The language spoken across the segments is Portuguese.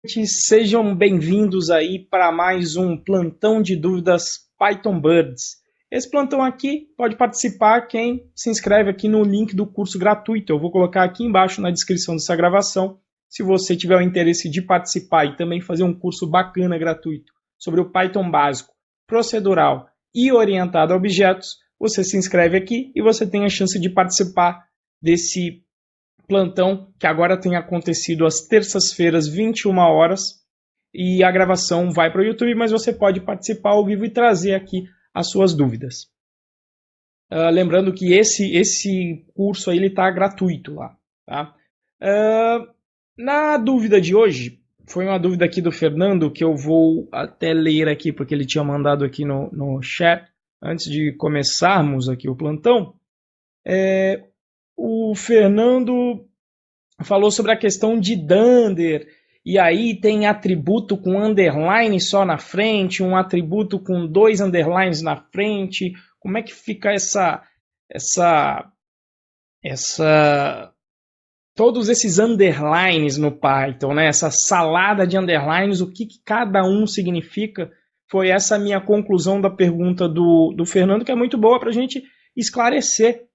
Sejam bem-vindos aí para mais um plantão de dúvidas Python Birds. Esse plantão aqui pode participar quem se inscreve aqui no link do curso gratuito. Eu vou colocar aqui embaixo na descrição dessa gravação. Se você tiver o interesse de participar e também fazer um curso bacana gratuito sobre o Python básico, procedural e orientado a objetos, você se inscreve aqui e você tem a chance de participar desse plantão que agora tem acontecido às terças-feiras, 21 horas, e a gravação vai para o YouTube, mas você pode participar ao vivo e trazer aqui as suas dúvidas. Lembrando que esse curso aí está gratuito lá. Tá? Na dúvida de hoje, foi uma dúvida aqui do Fernando, que eu vou até ler aqui, porque ele tinha mandado aqui no chat, antes de começarmos aqui o plantão. O Fernando falou sobre a questão de Dunder, e aí tem atributo com underline só na frente, um atributo com 2 underlines na frente. Como é que fica todos esses underlines no Python, né? Essa salada de underlines, o que cada um significa? Foi essa a minha conclusão da pergunta do Fernando, que é muito boa para a gente esclarecer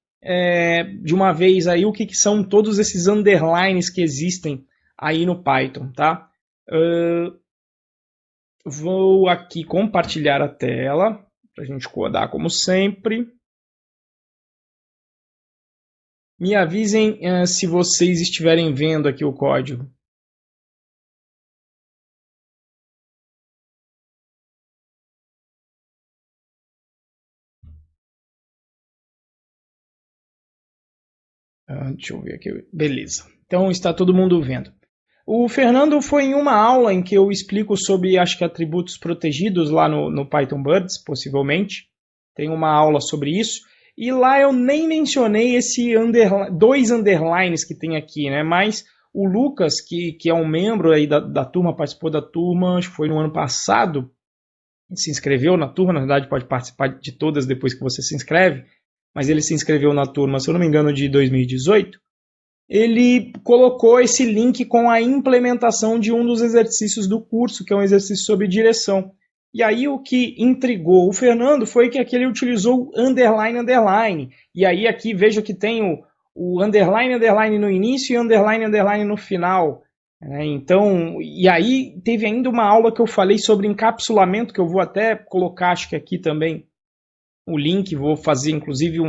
de uma vez aí o que são todos esses underlines que existem aí no Python, tá? Vou aqui compartilhar a tela para a gente codar como sempre. Me avisem se vocês estiverem vendo aqui o código. Deixa eu ver aqui. Beleza. Então está todo mundo vendo. O Fernando foi em uma aula em que eu explico sobre, acho que, atributos protegidos lá no Python Birds, possivelmente. Tem uma aula sobre isso. E lá eu nem mencionei esse dois underlines que tem aqui, né? Mas o Lucas, que é um membro aí da turma, participou da turma, acho que foi no ano passado, se inscreveu na turma, na verdade pode participar de todas depois que você se inscreve, mas ele se inscreveu na turma, se eu não me engano, de 2018, ele colocou esse link com a implementação de um dos exercícios do curso, que é um exercício sobre direção. E aí o que intrigou o Fernando foi que aqui ele utilizou underline, underline. E aí aqui veja que tem o underline, underline no início e underline, underline no final. Então, e aí teve ainda uma aula que eu falei sobre encapsulamento, que eu vou até colocar, acho que aqui também, o link, vou fazer inclusive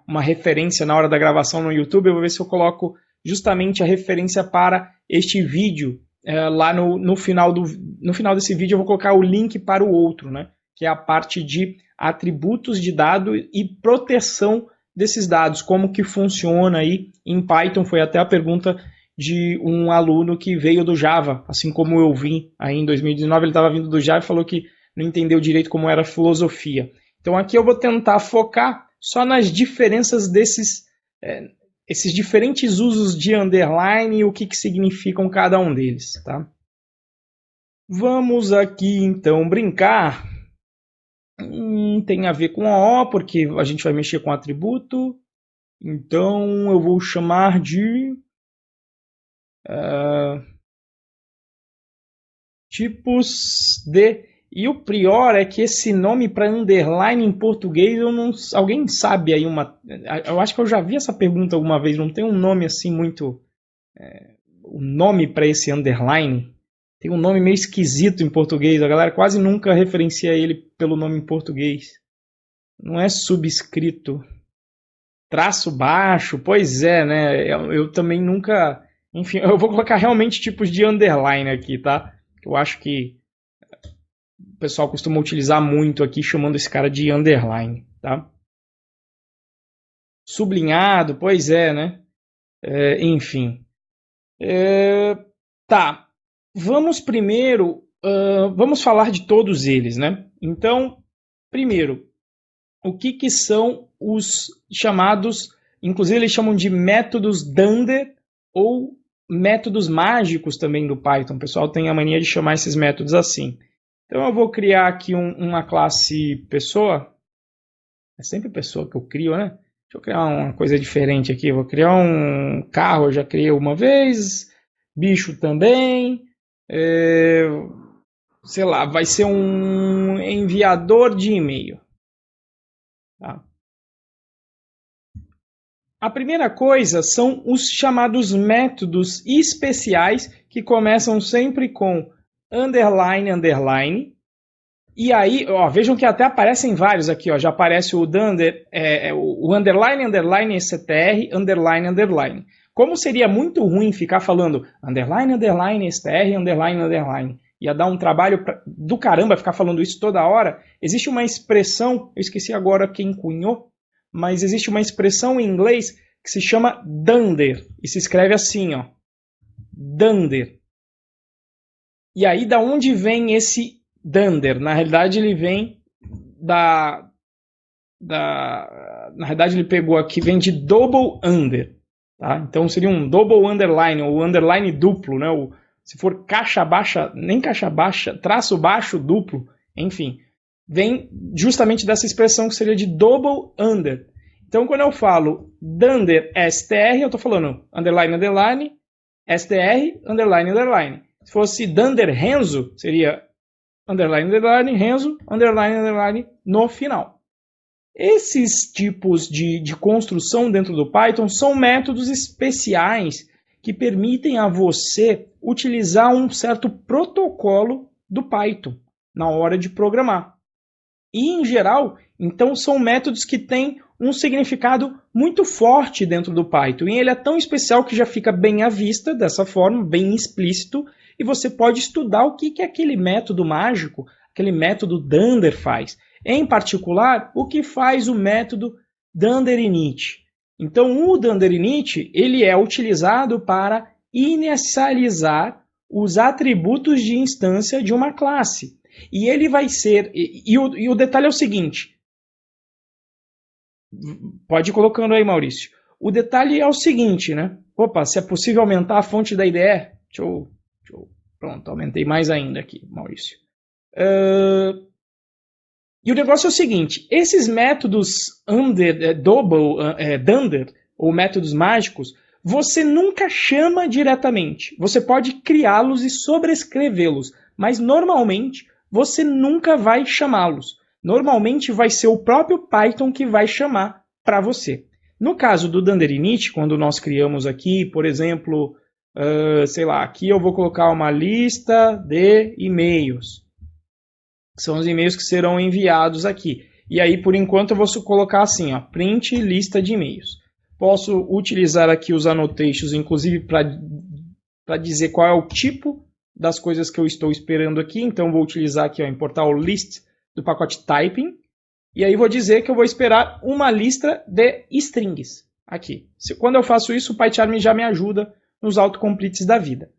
uma referência na hora da gravação no YouTube, eu vou ver se eu coloco justamente a referência para este vídeo. Lá no final desse vídeo eu vou colocar o link para o outro, né? Que é a parte de atributos de dado e proteção desses dados, como que funciona aí em Python. Foi até a pergunta de um aluno que veio do Java, assim como eu vim aí em 2019, ele estava vindo do Java e falou que não entendeu direito como era a filosofia. Então aqui eu vou tentar focar só nas diferenças esses diferentes usos de underline e o que significam cada um deles, tá? Vamos aqui então brincar. Tem a ver com o, porque a gente vai mexer com atributo. Então eu vou chamar de tipos de... E o pior é que esse nome para underline em português, alguém sabe aí uma... Eu acho que eu já vi essa pergunta alguma vez, não tem um nome assim muito... O nome para esse underline tem um nome meio esquisito em português, a galera quase nunca referencia ele pelo nome em português. Não é subscrito. Traço baixo, pois é, né? Eu também nunca... Enfim, eu vou colocar realmente tipos de underline aqui, tá? Eu acho que o pessoal costuma utilizar muito aqui, chamando esse cara de underline, tá? Sublinhado, pois é, né? Enfim. Tá. Vamos primeiro... vamos falar de todos eles, né? Então, primeiro, o que são os chamados... Inclusive, eles chamam de métodos Dunder ou métodos mágicos também do Python. O pessoal tem a mania de chamar esses métodos assim. Então eu vou criar aqui uma classe pessoa. É sempre pessoa que eu crio, né? Deixa eu criar uma coisa diferente aqui. Eu vou criar um carro, eu já criei uma vez. Bicho também. sei lá, vai ser um enviador de e-mail. Tá? A primeira coisa são os chamados métodos especiais, que começam sempre com underline, underline. E aí, ó, vejam que até aparecem vários aqui, ó, já aparece o underline, underline, str, underline, underline. Como seria muito ruim ficar falando underline, underline, str, underline, underline, ia dar um trabalho do caramba ficar falando isso toda hora, existe uma expressão, eu esqueci agora quem cunhou, mas existe uma expressão em inglês que se chama dunder, e se escreve assim, ó, dunder. E aí, da onde vem esse dunder? Na realidade, ele vem na realidade, ele pegou aqui, vem de double under. Tá? Então, seria um double underline, ou underline duplo, né? Se for caixa baixa, nem caixa baixa, traço baixo duplo, enfim. Vem justamente dessa expressão que seria de double under. Então, quando eu falo dunder str, eu estou falando underline, underline, str, underline, underline. Se fosse dunder Renzo, seria underline, underline, Renzo, underline, underline, no final. Esses tipos de construção dentro do Python são métodos especiais que permitem a você utilizar um certo protocolo do Python na hora de programar. E, em geral, então, são métodos que têm um significado muito forte dentro do Python. E ele é tão especial que já fica bem à vista, dessa forma, bem explícito, e você pode estudar o que aquele método mágico, aquele método dunder faz. Em particular, o que faz o método dunder init. Então, o dunder init ele é utilizado para inicializar os atributos de instância de uma classe. E ele vai ser... E o detalhe é o seguinte. Pode ir colocando aí, Maurício. O detalhe é o seguinte, né? Opa, se é possível aumentar a fonte da IDE. Pronto, aumentei mais ainda aqui, Maurício. E o negócio é o seguinte. Esses métodos dunder, ou métodos mágicos, você nunca chama diretamente. Você pode criá-los e sobrescrevê-los. Mas, normalmente, você nunca vai chamá-los. Normalmente vai ser o próprio Python que vai chamar para você. No caso do dunder init, quando nós criamos aqui, por exemplo, sei lá, aqui eu vou colocar uma lista de e-mails. São os e-mails que serão enviados aqui. E aí, por enquanto, eu vou colocar assim, ó, print lista de e-mails. Posso utilizar aqui os annotations, inclusive, para dizer qual é o tipo das coisas que eu estou esperando aqui. Então, vou utilizar aqui, ó, importar o list do pacote typing. E aí, vou dizer que eu vou esperar uma lista de strings aqui. Quando eu faço isso, o PyCharm já me ajuda nos autocompletes da vida.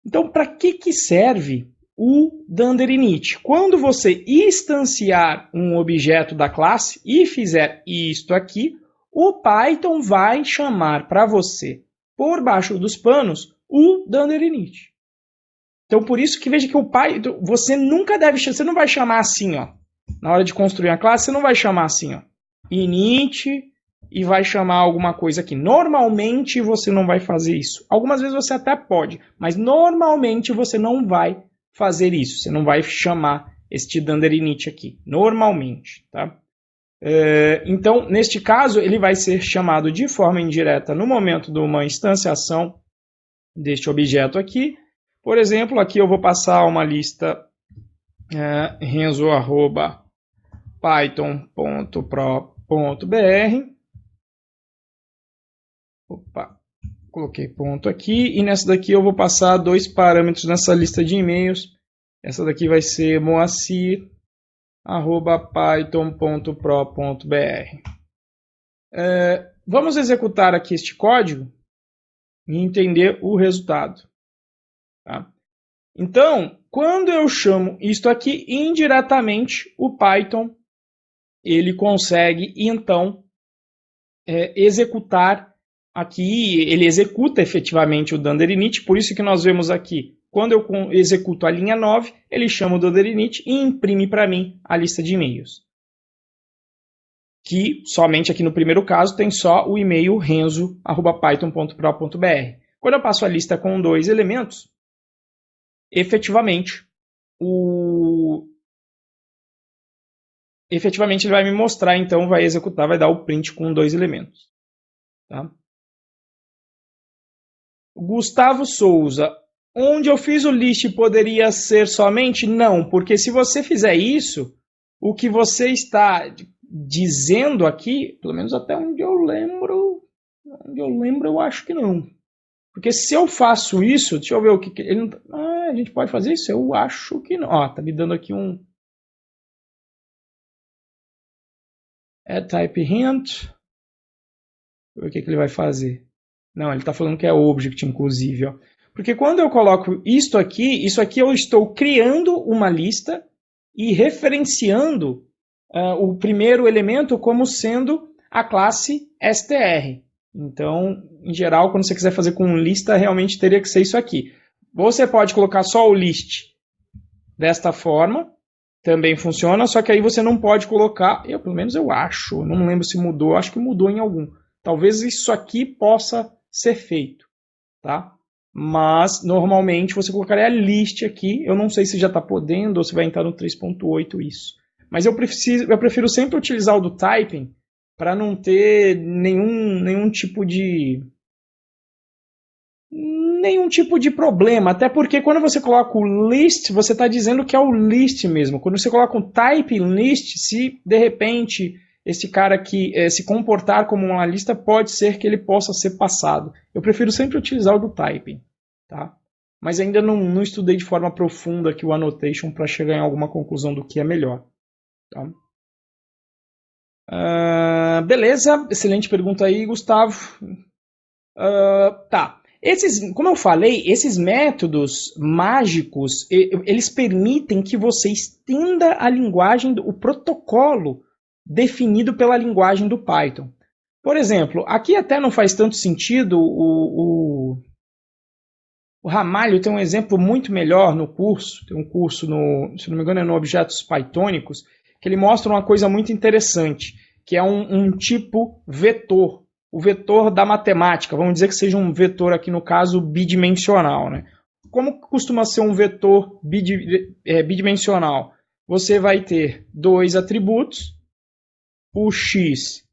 Então, para que serve o dunder init? Quando você instanciar um objeto da classe e fizer isto aqui, o Python vai chamar para você, por baixo dos panos, o dunder init. Então, por isso que veja que o Python, você nunca deve, você não vai chamar assim, ó. Na hora de construir a classe, você não vai chamar assim, ó, init e vai chamar alguma coisa aqui. Normalmente você não vai fazer isso. Algumas vezes você até pode, mas normalmente você não vai fazer isso. Você não vai chamar este dunder init aqui, normalmente, tá? Então, neste caso, ele vai ser chamado de forma indireta no momento de uma instanciação deste objeto aqui. Por exemplo, aqui eu vou passar uma lista renzo@python.pro.br. Opa, coloquei ponto aqui. E nessa daqui eu vou passar dois parâmetros nessa lista de e-mails. Essa daqui vai ser moacir@python.pro.br. Vamos executar aqui este código e entender o resultado. Tá? Então, quando eu chamo isto aqui, indiretamente o Python ele consegue, então, executar aqui, ele executa efetivamente o dunder init, por isso que nós vemos aqui, quando eu executo a linha 9, ele chama o dunder init e imprime para mim a lista de e-mails. Que somente aqui no primeiro caso tem só o e-mail renzo@python.pro.br. Quando eu passo a lista com dois elementos, efetivamente, efetivamente ele vai me mostrar, então vai executar, vai dar o print com 2 elementos. Tá? Gustavo Souza, onde eu fiz o list poderia ser somente? Não, porque se você fizer isso, o que você está dizendo aqui, pelo menos até onde eu lembro, eu acho que não. Porque se eu faço isso, deixa eu ver o que ele não, a gente pode fazer isso? Eu acho que não. Ó, tá me dando aqui um add type hint. Deixa eu ver o que ele vai fazer. Não, ele está falando que é object, inclusive. Ó. Porque quando eu coloco isso aqui eu estou criando uma lista e referenciando o primeiro elemento como sendo a classe str. Então, em geral, quando você quiser fazer com lista, realmente teria que ser isso aqui. Você pode colocar só o list desta forma, também funciona, só que aí você não pode colocar, pelo menos eu acho, não lembro se mudou, acho que mudou em algum. Talvez isso aqui possa ser feito, tá? Mas, normalmente, você colocaria a list aqui. Eu não sei se já está podendo ou se vai entrar no 3.8 isso. Mas eu prefiro sempre utilizar o do typing para não ter nenhum tipo de problema. Até porque quando você coloca o list, você está dizendo que é o list mesmo. Quando você coloca um type list, se de repente esse cara aqui se comportar como uma lista, pode ser que ele possa ser passado. Eu prefiro sempre utilizar o do typing, tá? Mas ainda não estudei de forma profunda aqui o annotation para chegar em alguma conclusão do que é melhor. Tá? Beleza, excelente pergunta aí, Gustavo. Tá. Como eu falei, esses métodos mágicos, eles permitem que você estenda a linguagem, o protocolo definido pela linguagem do Python. Por exemplo, aqui até não faz tanto sentido, o Ramalho tem um exemplo muito melhor no curso, tem um curso, se não me engano é no Objetos Pythônicos, que ele mostra uma coisa muito interessante, que é um tipo vetor, o vetor da matemática, vamos dizer que seja um vetor aqui no caso bidimensional. Né? Como costuma ser um vetor bidimensional? Você vai ter 2 atributos, o x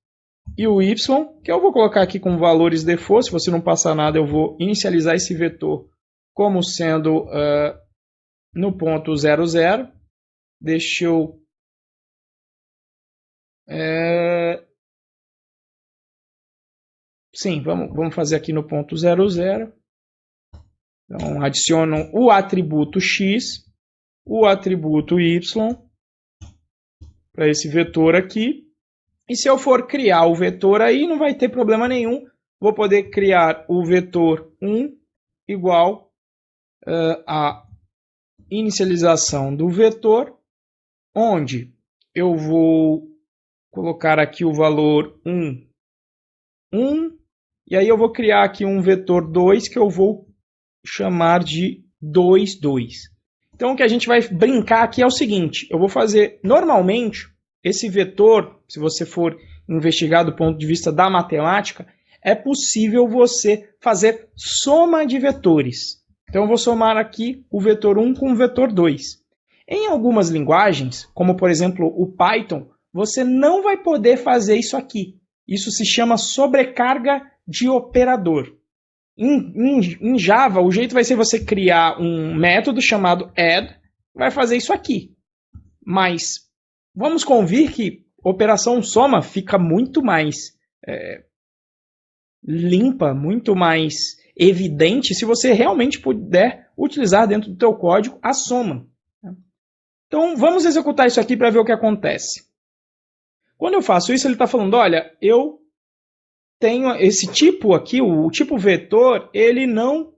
e o y, que eu vou colocar aqui com valores default. Se você não passar nada, eu vou inicializar esse vetor como sendo no ponto 00. Deixa eu... Sim, vamos fazer aqui no ponto 00. Então, adiciono o atributo x, o atributo y, para esse vetor aqui. E se eu for criar o vetor aí, não vai ter problema nenhum. Vou poder criar o vetor 1 igual a inicialização do vetor, onde eu vou colocar aqui o valor 1, 1, e aí eu vou criar aqui um vetor 2 que eu vou chamar de 2, 2. Então o que a gente vai brincar aqui é o seguinte, eu vou fazer, normalmente, esse vetor, se você for investigar do ponto de vista da matemática, é possível você fazer soma de vetores. Então eu vou somar aqui o vetor 1 com o vetor 2. Em algumas linguagens, como por exemplo o Python, você não vai poder fazer isso aqui. Isso se chama sobrecarga de operador. Em Java, o jeito vai ser você criar um método chamado add, vai fazer isso aqui. Mas vamos convir que operação soma fica muito mais limpa, muito mais evidente se você realmente puder utilizar dentro do teu código a soma. Então vamos executar isso aqui para ver o que acontece. Quando eu faço isso, ele está falando, olha, eu tenho esse tipo aqui, o tipo vetor, ele não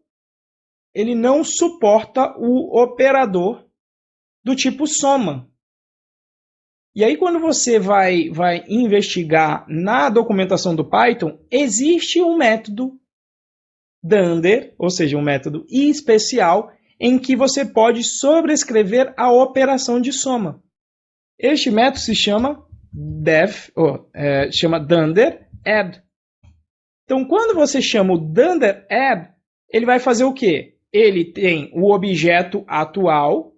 suporta o operador do tipo soma. E aí quando você vai investigar na documentação do Python, existe um método dunder, ou seja, um método especial, em que você pode sobrescrever a operação de soma. Este método se chama dunder add. Então, quando você chama o dunder add, ele vai fazer o quê? ele tem o objeto atual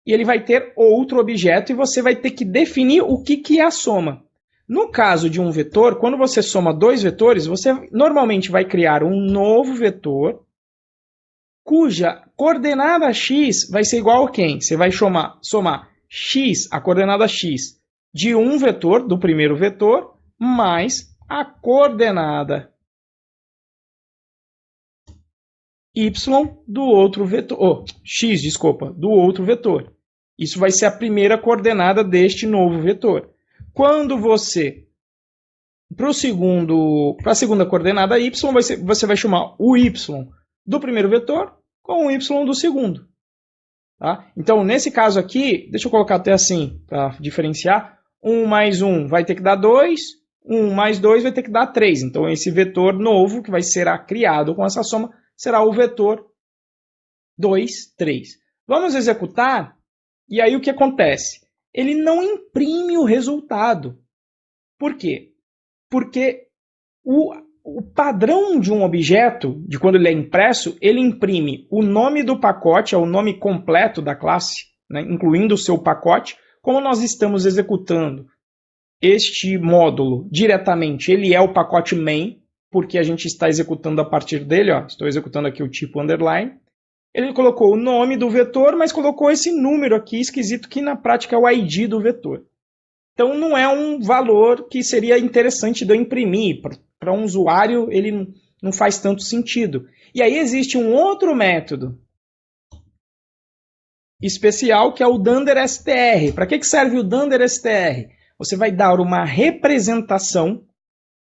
e ele vai ter outro objeto e você vai ter que definir o que é a soma. No caso de um vetor, quando você soma dois vetores, você normalmente vai criar um novo vetor cuja coordenada x vai ser igual a quem? Você vai somar x, a coordenada x, de um vetor, do primeiro vetor, mais a coordenada y do outro vetor, x, desculpa, do outro vetor. Isso vai ser a primeira coordenada deste novo vetor. Quando você, para a segunda coordenada y, você vai chamar o y do primeiro vetor com o y do segundo. Tá? Então, nesse caso aqui, deixa eu colocar até assim, para diferenciar, 1 mais 1 vai ter que dar 2, 1 mais 2 vai ter que dar 3. Então, esse vetor novo que vai ser criado com essa soma será o vetor 2, 3. Vamos executar, e aí o que acontece? Ele não imprime o resultado. Por quê? Porque o padrão de um objeto, de quando ele é impresso, ele imprime o nome do pacote, é o nome completo da classe, né, incluindo o seu pacote. Como nós estamos executando este módulo diretamente, ele é o pacote main, porque a gente está executando a partir dele, ó, estou executando aqui o tipo underline. Ele colocou o nome do vetor, mas colocou esse número aqui esquisito, que na prática é o ID do vetor. Então não é um valor que seria interessante de eu imprimir. Para um usuário ele não faz tanto sentido. E aí existe um outro método especial que é o dunderstr. Para que serve o dunderstr? Você vai dar uma representação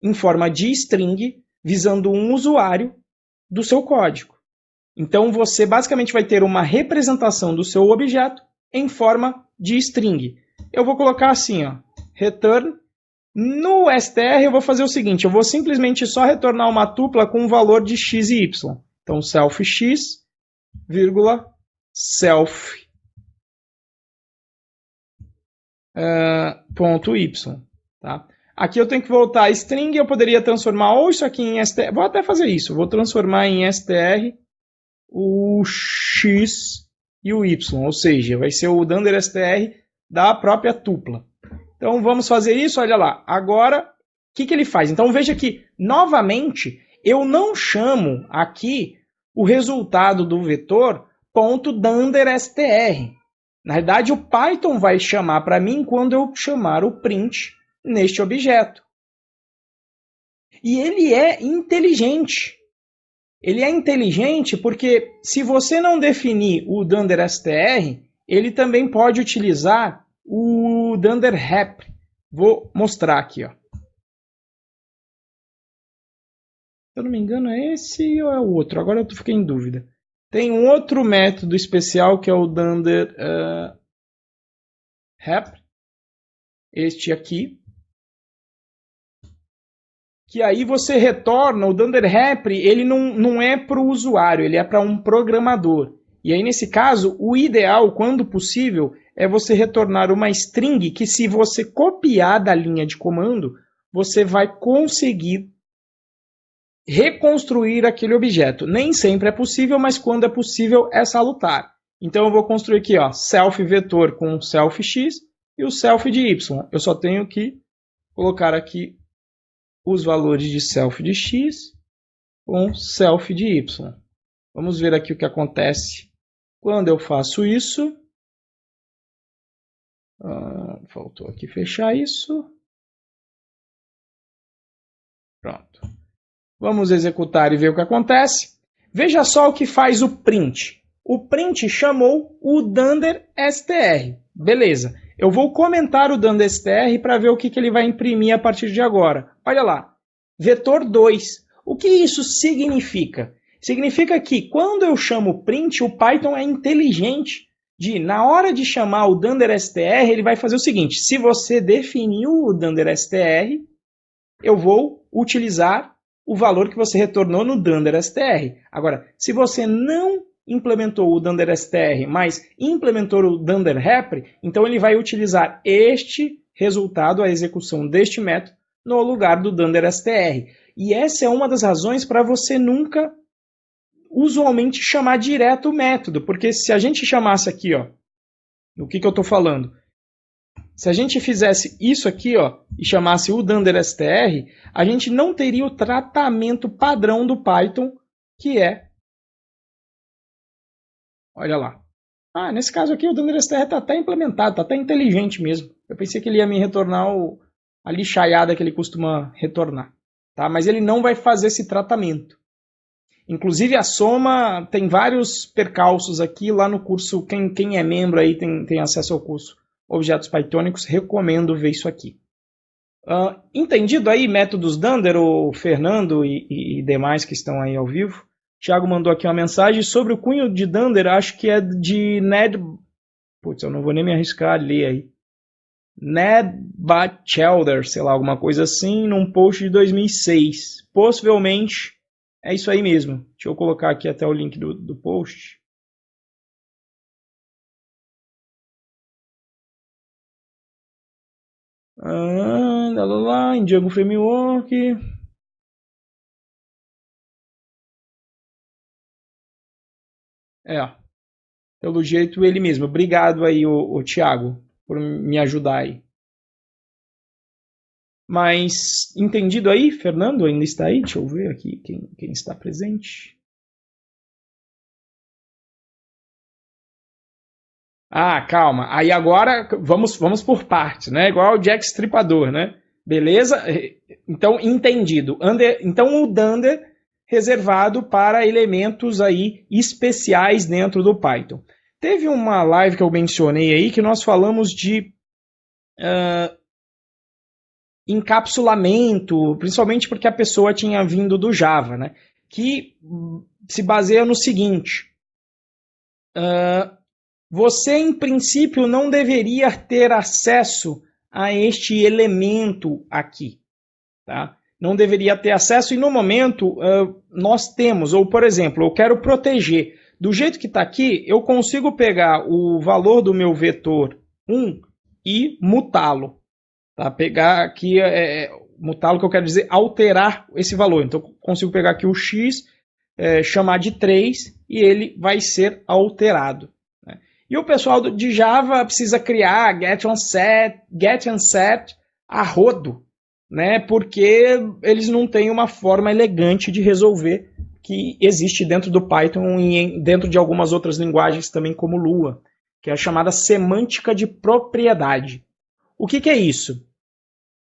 em forma de string visando um usuário do seu código. Então você basicamente vai ter uma representação do seu objeto em forma de string. Eu vou colocar assim, ó, return. No str eu vou fazer o seguinte, eu vou simplesmente só retornar uma tupla com um valor de x e y. Então self x, vírgula, self ponto y. Tá? Aqui eu tenho que voltar a string, eu poderia transformar ou isso aqui em str, vou até fazer isso, vou transformar em str o x e o y, ou seja, vai ser o dunderstr da própria tupla. Então vamos fazer isso, olha lá. Agora, o que ele faz? Então veja que, novamente, eu não chamo aqui o resultado do vetor .dunderstr. Na verdade, o Python vai chamar para mim quando eu chamar o print neste objeto. E ele é inteligente. Ele é inteligente porque se você não definir o dunderstr, ele também pode utilizar o dunderrep. Vou mostrar aqui, ó. Se eu não me engano, é esse ou é o outro? Agora eu fiquei em dúvida. Tem um outro método especial que é o dunderrep. Este aqui. Que aí você retorna, o dunderrep, ele não é para o usuário, ele é para um programador. E aí, nesse caso, o ideal, quando possível, é você retornar uma string que, se você copiar da linha de comando, você vai conseguir reconstruir aquele objeto. Nem sempre é possível, mas quando é possível, é salutar. Então, eu vou construir aqui, ó, self vetor com self x e o self de y. Eu só tenho que colocar aqui os valores de self de x com self de y. Vamos ver aqui o que acontece quando eu faço isso. Faltou aqui fechar isso. Pronto. Vamos executar e ver o que acontece. Veja só o que faz o print. O print chamou o dunderstr. Beleza. Eu vou comentar o dunderstr para ver o que ele vai imprimir a partir de agora. Olha lá. Vetor 2. O que isso significa? Significa que quando eu chamo print, o Python é inteligente. Na hora de chamar o dunderstr, ele vai fazer o seguinte. Se você definiu o dunderstr, eu vou utilizar o valor que você retornou no dunderstr. Agora, se você não implementou o dunderstr, mas implementou o dunderrep, então ele vai utilizar este resultado, a execução deste método, no lugar do dunderstr. E essa é uma das razões para você nunca usualmente chamar direto o método, porque se a gente chamasse aqui, ó, o que eu estou falando? Se a gente fizesse isso aqui, ó, e chamasse o dunderstr, a gente não teria o tratamento padrão do Python, que é... Olha lá. Ah, nesse caso aqui o dunderstr está até implementado, está até inteligente mesmo. Eu pensei que ele ia me retornar a lixaiada que ele costuma retornar. Tá? Mas ele não vai fazer esse tratamento. Inclusive a soma tem vários percalços aqui lá no curso. Quem é membro aí tem acesso ao curso Objetos Pythônicos, recomendo ver isso aqui. Entendido aí métodos Dunder, o Fernando e demais que estão aí ao vivo? Thiago mandou aqui uma mensagem sobre o cunho de Dunder, acho que é de Ned... Putz, eu não vou nem me arriscar a ler aí. Ned Batchelder, sei lá, alguma coisa assim, num post de 2006. Possivelmente é isso aí mesmo. Deixa eu colocar aqui até o link do post. Em Django Framework. Pelo jeito ele mesmo. Obrigado aí, o Thiago, por me ajudar aí. Mas, entendido aí, Fernando ainda está aí? Deixa eu ver aqui quem está presente. Calma. Aí agora vamos por partes, né? Igual o Jack Stripador, né? Beleza? Então, entendido. Então, o Dunder reservado para elementos aí especiais dentro do Python. Teve uma live que eu mencionei aí que nós falamos de encapsulamento, principalmente porque a pessoa tinha vindo do Java, né? Que se baseia no seguinte... você, em princípio, não deveria ter acesso a este elemento aqui. Tá? Não deveria ter acesso e, no momento, nós temos. Ou, por exemplo, eu quero proteger. Do jeito que está aqui, eu consigo pegar o valor do meu vetor 1 e mutá-lo. Tá? Pegar aqui, mutá-lo que eu quero dizer, alterar esse valor. Então, eu consigo pegar aqui o x, chamar de 3 e ele vai ser alterado. E o pessoal de Java precisa criar get and set a rodo, né? Porque eles não têm uma forma elegante de resolver que existe dentro do Python e dentro de algumas outras linguagens também como Lua, que é a chamada semântica de propriedade. O que é isso?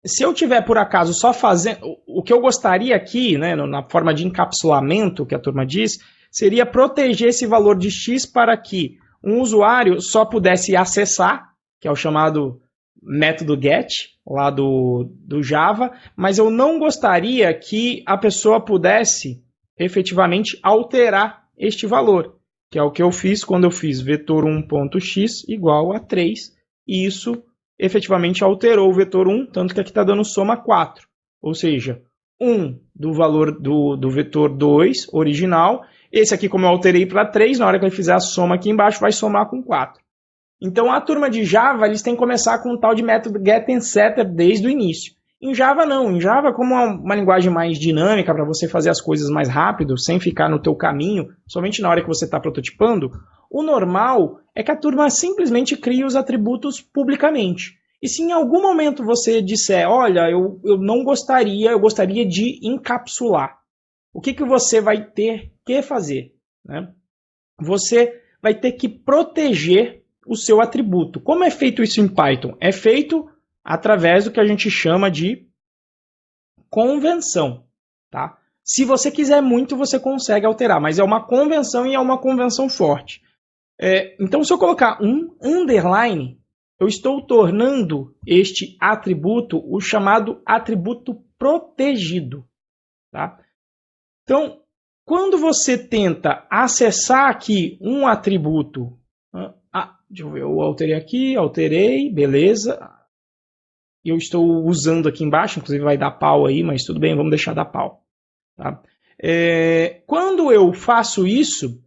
Se eu tiver por acaso só fazendo... O que eu gostaria aqui, né, na forma de encapsulamento que a turma diz, seria proteger esse valor de x para que um usuário só pudesse acessar, que é o chamado método get, lá do Java, mas eu não gostaria que a pessoa pudesse efetivamente alterar este valor, que é o que eu fiz quando eu fiz vetor1.x igual a 3, e isso efetivamente alterou o vetor 1, tanto que aqui está dando soma 4, ou seja, 1 do valor do vetor 2 original. Esse aqui, como eu alterei para 3, na hora que ele fizer a soma aqui embaixo, vai somar com 4. Então, a turma de Java, eles têm que começar com um tal de método getAndSetter desde o início. Em Java, não. Em Java, como é uma linguagem mais dinâmica para você fazer as coisas mais rápido, sem ficar no teu caminho, somente na hora que você está prototipando, o normal é que a turma simplesmente crie os atributos publicamente. E se em algum momento você disser, olha, eu não gostaria, eu gostaria de encapsular, o que você vai ter que fazer? Né? Você vai ter que proteger o seu atributo. Como é feito isso em Python? É feito através do que a gente chama de convenção. Tá? Se você quiser muito, você consegue alterar, mas é uma convenção e é uma convenção forte. Então, se eu colocar um underline, eu estou tornando este atributo o chamado atributo protegido. Tá? Então, quando você tenta acessar aqui um atributo... deixa eu ver, eu alterei aqui, beleza. Eu estou usando aqui embaixo, inclusive vai dar pau aí, mas tudo bem, vamos deixar dar pau. Tá? Quando eu faço isso,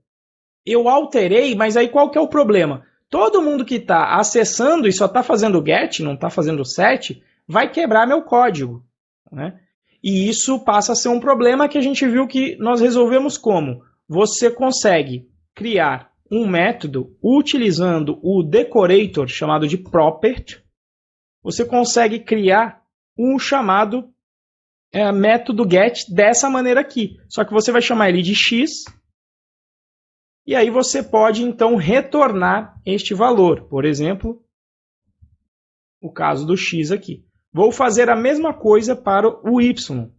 eu alterei, mas aí qual que é o problema? Todo mundo que está acessando e só está fazendo get, não está fazendo set, vai quebrar meu código. Né? E isso passa a ser um problema que a gente viu que nós resolvemos como? você consegue criar um método utilizando o decorator chamado de property. Você consegue criar um chamado método get dessa maneira aqui. Só que você vai chamar ele de x. E aí você pode, então, retornar este valor. Por exemplo, o caso do x aqui. Vou fazer a mesma coisa para o y.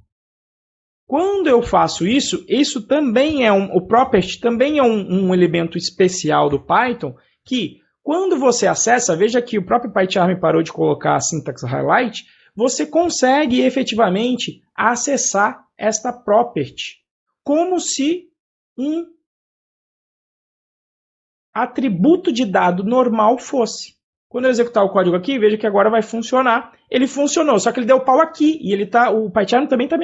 Quando eu faço isso, isso também é o property também é um elemento especial do Python que, quando você acessa, veja que o próprio PyCharm parou de colocar a syntax highlight, você consegue efetivamente acessar esta property como se um atributo de dado normal fosse. Quando eu executar o código aqui, veja que agora vai funcionar. Ele funcionou, só que ele deu pau aqui. E o PyCharm também está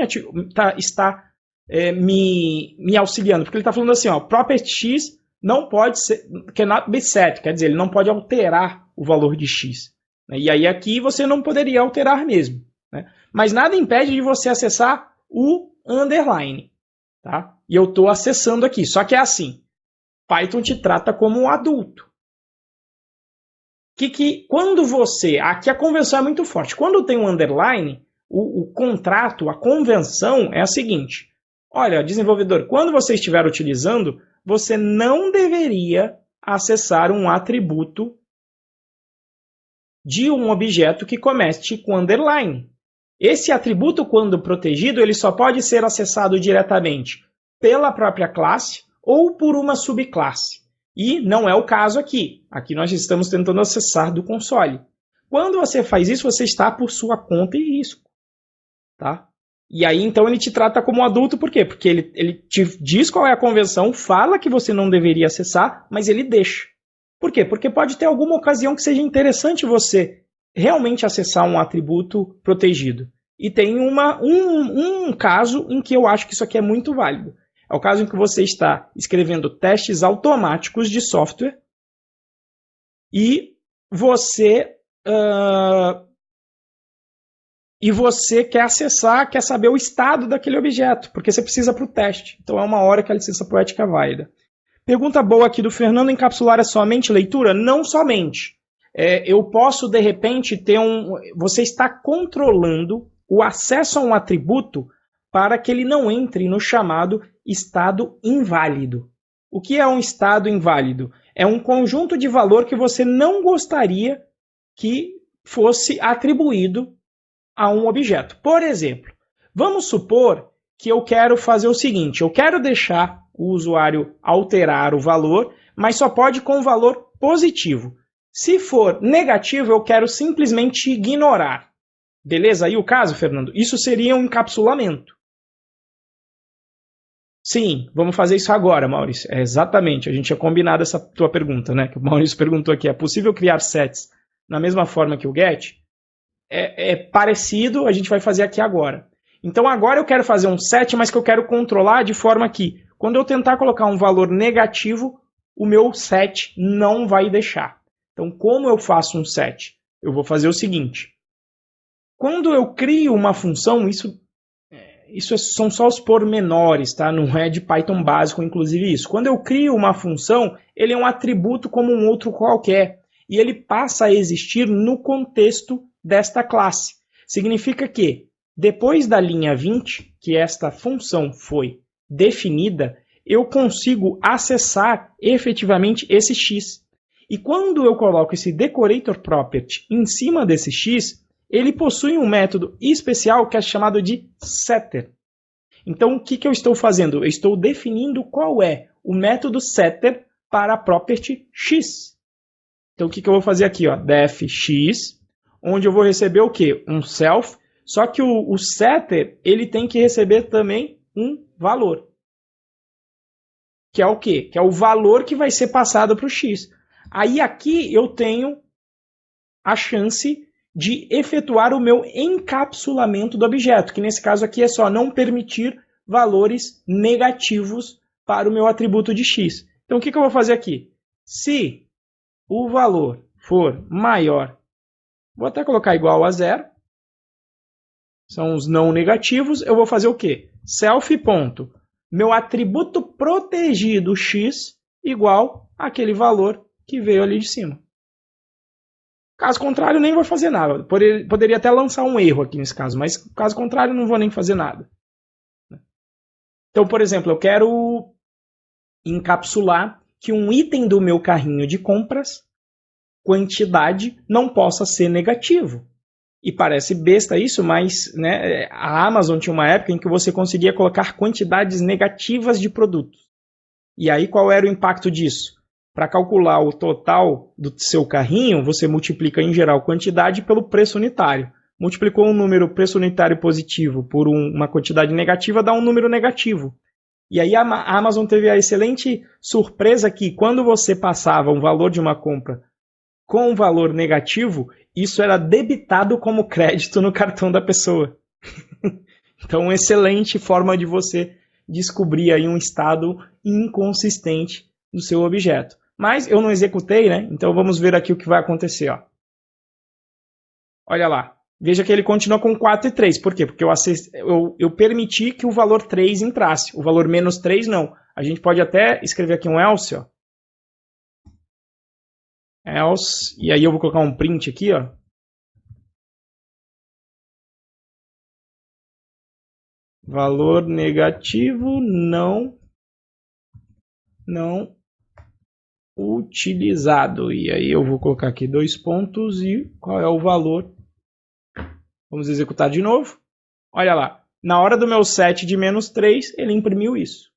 me auxiliando. Porque ele está falando assim, ó, property x não pode ser, cannot be set. Quer dizer, ele não pode alterar o valor de x. E aí aqui você não poderia alterar mesmo. Né? Mas nada impede de você acessar o underline. Tá? E eu estou acessando aqui. Só que é assim. Python te trata como um adulto. Quando você... Aqui a convenção é muito forte. Quando tem um underline, o contrato, a convenção é a seguinte. Olha, desenvolvedor, quando você estiver utilizando, você não deveria acessar um atributo de um objeto que comece com underline. Esse atributo, quando protegido, ele só pode ser acessado diretamente pela própria classe ou por uma subclasse. E não é o caso aqui. Aqui nós estamos tentando acessar do console. Quando você faz isso, você está por sua conta e risco. Tá? E aí, então, ele te trata como adulto. Por quê? Porque ele te diz qual é a convenção, fala que você não deveria acessar, mas ele deixa. Por quê? Porque pode ter alguma ocasião que seja interessante você realmente acessar um atributo protegido. E tem um caso em que eu acho que isso aqui é muito válido. É o caso em que você está escrevendo testes automáticos de software e você quer acessar, quer saber o estado daquele objeto, porque você precisa para o teste. Então é uma hora que a licença poética é válida. Pergunta boa aqui do Fernando, encapsular é somente leitura? Não somente. Eu posso, de repente, você está controlando o acesso a um atributo para que ele não entre no chamado estado inválido. O que é um estado inválido? É um conjunto de valor que você não gostaria que fosse atribuído a um objeto. Por exemplo, vamos supor que eu quero fazer o seguinte, eu quero deixar o usuário alterar o valor, mas só pode com valor positivo. Se for negativo, eu quero simplesmente ignorar. Beleza? Aí o caso, Fernando? Isso seria um encapsulamento. Sim, vamos fazer isso agora, Maurício. Exatamente, a gente tinha combinado essa tua pergunta, né? Que o Maurício perguntou aqui, é possível criar sets na mesma forma que o get? É parecido, a gente vai fazer aqui agora. Então agora eu quero fazer um set, mas que eu quero controlar de forma que, quando eu tentar colocar um valor negativo, o meu set não vai deixar. Então como eu faço um set? Eu vou fazer o seguinte. Quando eu crio uma função, isso são só os pormenores, tá? Não é de Python básico, inclusive isso. Quando eu crio uma função, ele é um atributo como um outro qualquer. E ele passa a existir no contexto desta classe. Significa que, depois da linha 20, que esta função foi definida, eu consigo acessar efetivamente esse x. E quando eu coloco esse decorator property em cima desse x, ele possui um método especial que é chamado de setter. Então, o que eu estou fazendo? Eu estou definindo qual é o método setter para a property x. Então, o que eu vou fazer aqui? Def x, onde eu vou receber o quê? Um self, só que o setter ele tem que receber também um valor. Que é o quê? Que é o valor que vai ser passado para o x. Aí aqui eu tenho a chance de efetuar o meu encapsulamento do objeto, que nesse caso aqui é só não permitir valores negativos para o meu atributo de x. Então o que eu vou fazer aqui? Se o valor for maior, vou até colocar igual a 0, são os não negativos, eu vou fazer o quê? Self ponto. meu atributo protegido x igual àquele valor que veio ali de cima. Caso contrário, nem vou fazer nada. Poderia até lançar um erro aqui nesse caso, mas caso contrário, não vou nem fazer nada. Então, por exemplo, eu quero encapsular que um item do meu carrinho de compras, quantidade, não possa ser negativo. E parece besta isso, mas né, a Amazon tinha uma época em que você conseguia colocar quantidades negativas de produtos. E aí qual era o impacto disso? Para calcular o total do seu carrinho, você multiplica em geral quantidade pelo preço unitário. Multiplicou um número preço unitário positivo por uma quantidade negativa, dá um número negativo. E aí a Amazon teve a excelente surpresa que quando você passava um valor de uma compra com um valor negativo, isso era debitado como crédito no cartão da pessoa. Então, uma excelente forma de você descobrir aí um estado inconsistente do seu objeto. Mas eu não executei, né? Então vamos ver aqui o que vai acontecer. Ó. Olha lá. Veja que ele continua com 4 e 3. Por quê? Porque eu permiti que o valor 3 entrasse. O valor menos 3 não. A gente pode até escrever aqui um else. Ó. Else. E aí eu vou colocar um print aqui. Ó. Valor negativo não utilizado. E aí eu vou colocar aqui 2 pontos e qual é o valor. Vamos executar de novo. Olha lá. Na hora do meu set de menos 3, ele imprimiu isso.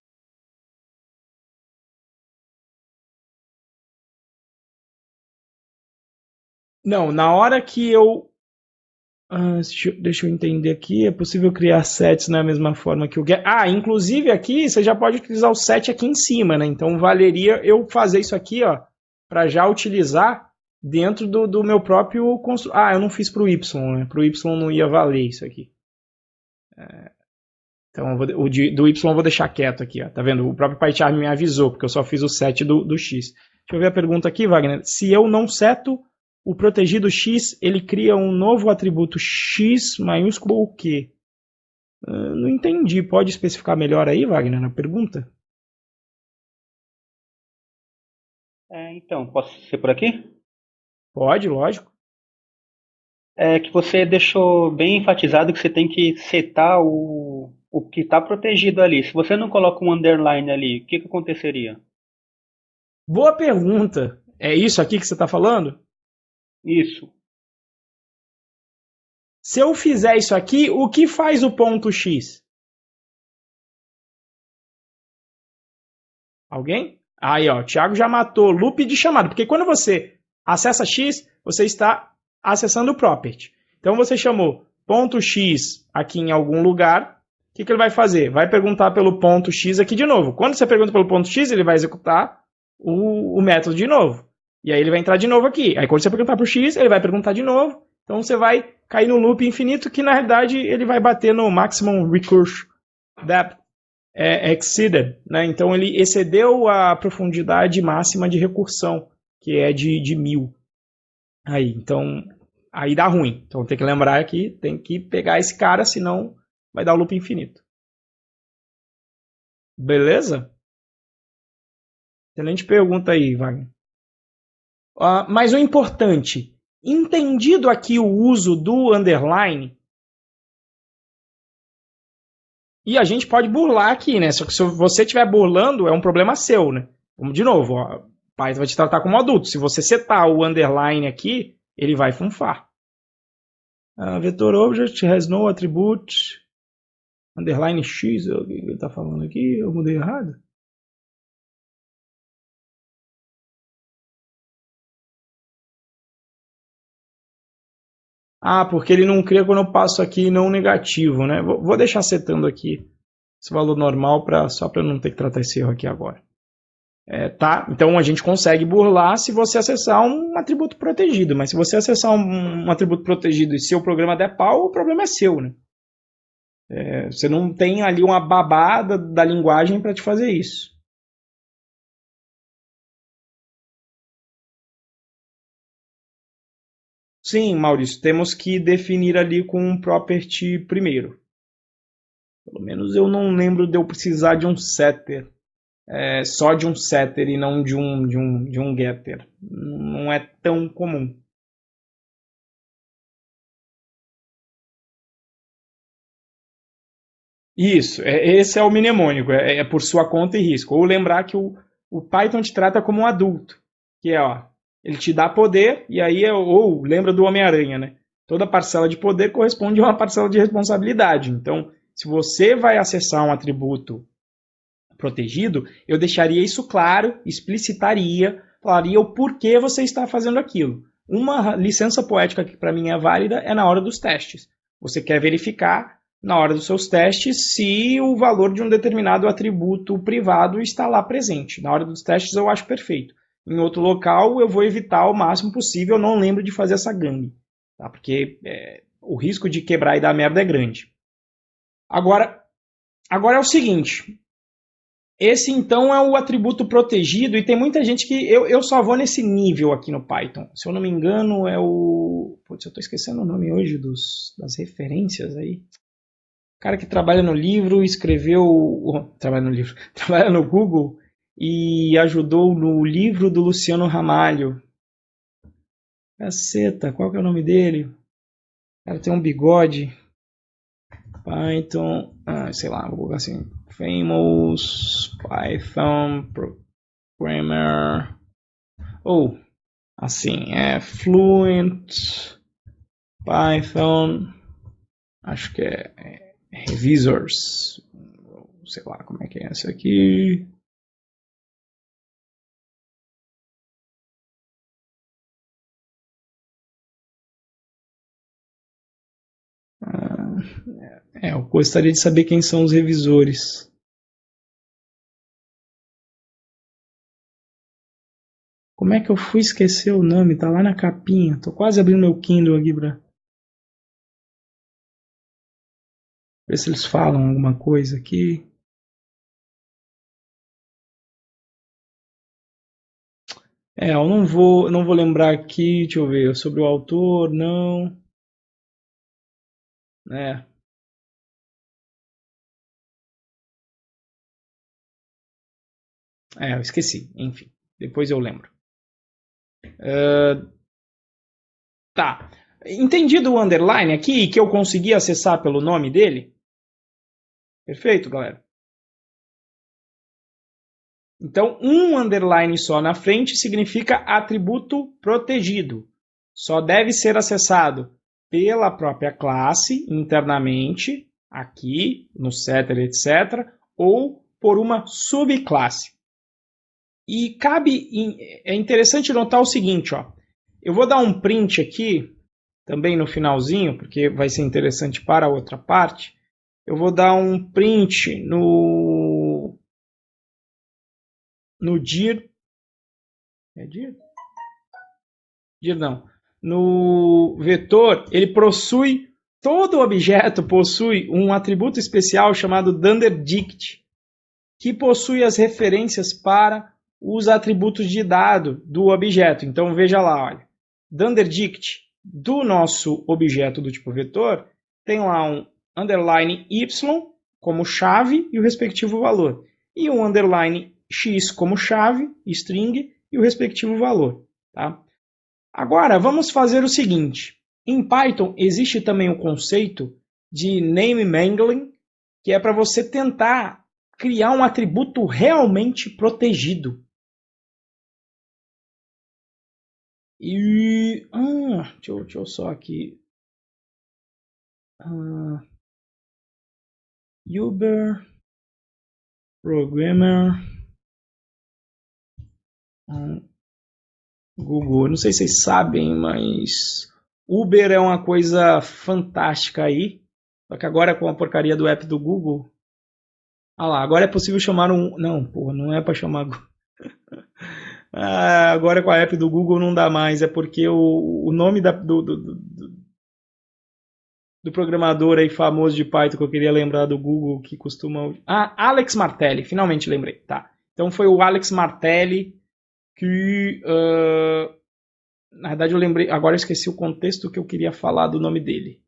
Não, na hora que eu... deixa eu entender aqui. É possível criar sets na mesma forma que o get. Inclusive aqui você já pode utilizar o set aqui em cima, né? Então valeria eu fazer isso aqui, ó, para já utilizar dentro do meu próprio construtor. Eu não fiz para o Y, né? Para o Y não ia valer isso aqui. Então do Y eu vou deixar quieto aqui, ó. Tá vendo? O próprio PyCharm me avisou, porque eu só fiz o set do X. Deixa eu ver a pergunta aqui, Wagner. Se eu não seto o protegido X, ele cria um novo atributo X maiúsculo o quê? Não entendi. Pode especificar melhor aí, Wagner, na pergunta? Então, posso ser por aqui? Pode, lógico. É que você deixou bem enfatizado que você tem que setar o que está protegido ali. Se você não coloca um underline ali, o que aconteceria? Boa pergunta. É isso aqui que você está falando? Isso. Se eu fizer isso aqui, o que faz o ponto X? Alguém? Aí, ó, o Thiago já matou loop de chamada, porque quando você acessa X, você está acessando o property. Então você chamou ponto X aqui em algum lugar, o que ele vai fazer? Vai perguntar pelo ponto X aqui de novo. Quando você pergunta pelo ponto X, ele vai executar o método de novo. E aí ele vai entrar de novo aqui. Aí quando você perguntar para o X, ele vai perguntar de novo. Então você vai cair no loop infinito que na realidade ele vai bater no maximum recursion depth exceeded, né? Então ele excedeu a profundidade máxima de recursão, que é de 1000. Então, aí dá ruim. Então tem que lembrar que tem que pegar esse cara, senão vai dar o loop infinito. Beleza? Excelente pergunta aí, Wagner. Mas o importante, entendido aqui o uso do underline, e a gente pode burlar aqui, né? Só que se você estiver burlando, é um problema seu, né? Vamos de novo, ó. O pai vai te tratar como adulto. Se você setar o underline aqui, ele vai funfar. Vector object has no attribute underline x. O que ele está falando aqui? Eu mudei errado? Porque ele não cria quando eu passo aqui não negativo, né? Vou deixar setando aqui esse valor normal só para eu não ter que tratar esse erro aqui agora. Tá? Então a gente consegue burlar se você acessar um atributo protegido, mas se você acessar um atributo protegido e seu programa der pau, o problema é seu, né? Você não tem ali uma babada da linguagem para te fazer isso. Sim, Maurício, temos que definir ali com um property primeiro. Pelo menos eu não lembro de eu precisar de um setter. Só de um setter e não de um getter. Não é tão comum. Isso, esse é o mnemônico, é por sua conta e risco. Ou lembrar que o Python te trata como um adulto, que é, ó, ele te dá poder, e aí, ou lembra do Homem-Aranha, né? Toda parcela de poder corresponde a uma parcela de responsabilidade. Então, se você vai acessar um atributo protegido, eu deixaria isso claro, explicitaria, falaria o porquê você está fazendo aquilo. Uma licença poética que para mim é válida é na hora dos testes. Você quer verificar na hora dos seus testes se o valor de um determinado atributo privado está lá presente. Na hora dos testes eu acho perfeito. Em outro local eu vou evitar ao máximo possível, eu não lembro de fazer essa gangue, tá? Porque o risco de quebrar e dar merda é grande. Agora é o seguinte, esse então é o atributo protegido e tem muita gente que eu só vou nesse nível aqui no Python. Se eu não me engano é o... Putz, eu estou esquecendo o nome hoje das referências aí. O cara que trabalha no livro, escreveu... trabalha no livro. Trabalha no Google e ajudou no livro do Luciano Ramalho. Caceta, qual que é o nome dele? O cara tem um bigode. Python... sei lá, vou colocar assim... Famous Python Programmer. Ou, assim, Fluent Python. Acho que é Revisors. Sei lá como é que é essa aqui. Eu gostaria de saber quem são os revisores. Como é que eu fui esquecer o nome? Tá lá na capinha. Tô quase abrindo meu Kindle aqui pra ver se eles falam alguma coisa aqui. Eu não vou lembrar aqui. Deixa eu ver. Sobre o autor, não. É. Eu esqueci. Enfim, depois eu lembro. Tá. Entendido o underline aqui, que eu consegui acessar pelo nome dele? Perfeito, galera? Então, um underline só na frente significa atributo protegido. Só deve ser acessado pela própria classe, internamente, aqui, no setter, etc., ou por uma subclasse. E é interessante notar o seguinte, ó. Eu vou dar um print aqui, também no finalzinho, porque vai ser interessante para a outra parte. Eu vou dar um print no dir. É dir? Dir não. No vetor, ele possui, todo objeto possui um atributo especial chamado dunderDict, que possui as referências para os atributos de dado do objeto. Então veja lá, olha. dunderDict do nosso objeto do tipo vetor tem lá um underline y como chave e o respectivo valor. E um underline x como chave, string, e o respectivo valor. Tá? Agora, vamos fazer o seguinte. Em Python existe também o conceito de name mangling, que é para você tentar criar um atributo realmente protegido. E... deixa eu só aqui... Uber Programmer Google. Eu não sei se vocês sabem, mas Uber é uma coisa fantástica aí. Só que agora com a porcaria do app do Google... lá, agora é possível chamar um... Não, porra, não é para chamar... agora com a app do Google não dá mais. É porque o nome do programador aí famoso de Python que eu queria lembrar do Google, que costuma... Alex Martelli, finalmente lembrei. Tá. Então foi o Alex Martelli que... na verdade eu lembrei... Agora eu esqueci o contexto que eu queria falar do nome dele.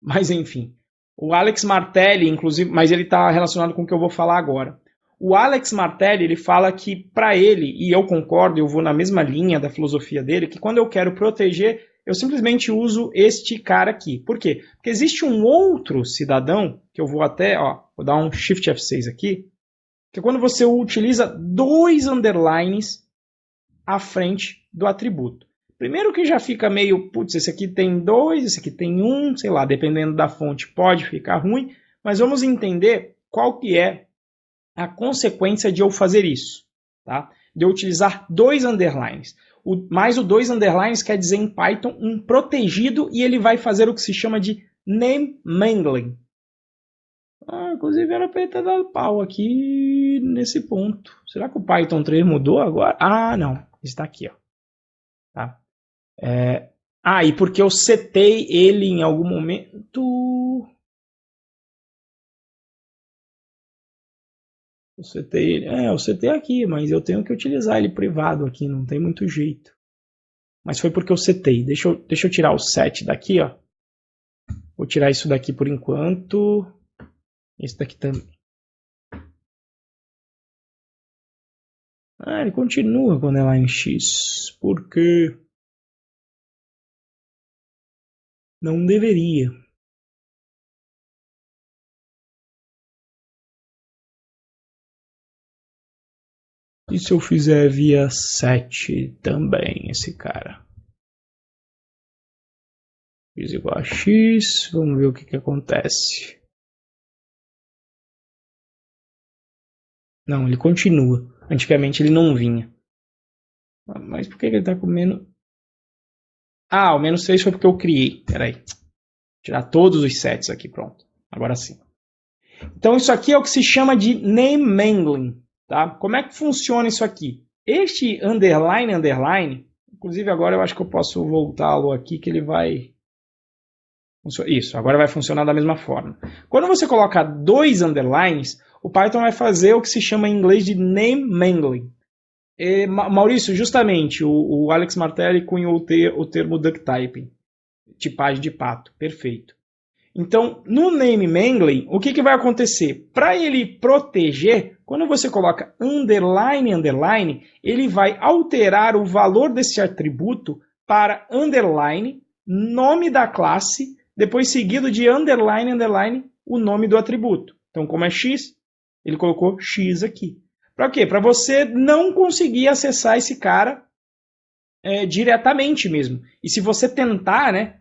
Mas enfim. O Alex Martelli, inclusive, mas ele está relacionado com o que eu vou falar agora. O Alex Martelli, ele fala que para ele, e eu concordo, eu vou na mesma linha da filosofia dele, que quando eu quero proteger, eu simplesmente uso este cara aqui. Por quê? Porque existe um outro cidadão, que eu vou até, vou dar um Shift F6 aqui, que é quando você utiliza 2 underlines à frente do atributo. Primeiro que já fica meio, putz, esse aqui tem 2, esse aqui tem 1, sei lá, dependendo da fonte pode ficar ruim, mas vamos entender qual que é a consequência de eu fazer isso, tá? De eu utilizar 2 underlines. Mais o 2 underlines quer dizer em Python um protegido e ele vai fazer o que se chama de name mangling. Inclusive era para ele ter dado pau aqui nesse ponto. Será que o Python 3 mudou agora? Não, está aqui, ó. Tá? E porque eu setei ele em algum momento. Eu setei aqui, mas eu tenho que utilizar ele privado aqui, não tem muito jeito. Mas foi porque eu setei. Deixa eu tirar o set daqui, ó. Vou tirar isso daqui por enquanto. Esse daqui também. Ele continua com underline X. Por quê? Não deveria. E se eu fizer via 7 também, esse cara? X igual a X. Vamos ver o que acontece. Não, ele continua. Antigamente ele não vinha. Mas por que ele está com menos... o menos 6 foi porque eu criei. Peraí. Vou tirar todos os sets aqui, pronto. Agora sim. Então isso aqui é o que se chama de name mangling. Tá? Como é que funciona isso aqui? Este underline, inclusive agora eu acho que eu posso voltá-lo aqui que ele vai... Isso, agora vai funcionar da mesma forma. Quando você coloca 2 underlines, o Python vai fazer o que se chama em inglês de name mangling. Maurício, justamente, o Alex Martelli cunhou o termo duck typing, tipagem de pato, perfeito. Então, no name mangling, o que vai acontecer? Para ele proteger, quando você coloca underline, ele vai alterar o valor desse atributo para underline, nome da classe, depois seguido de underline, o nome do atributo. Então, como é X, ele colocou X aqui. Para quê? Para você não conseguir acessar esse cara diretamente mesmo. E se você tentar, né,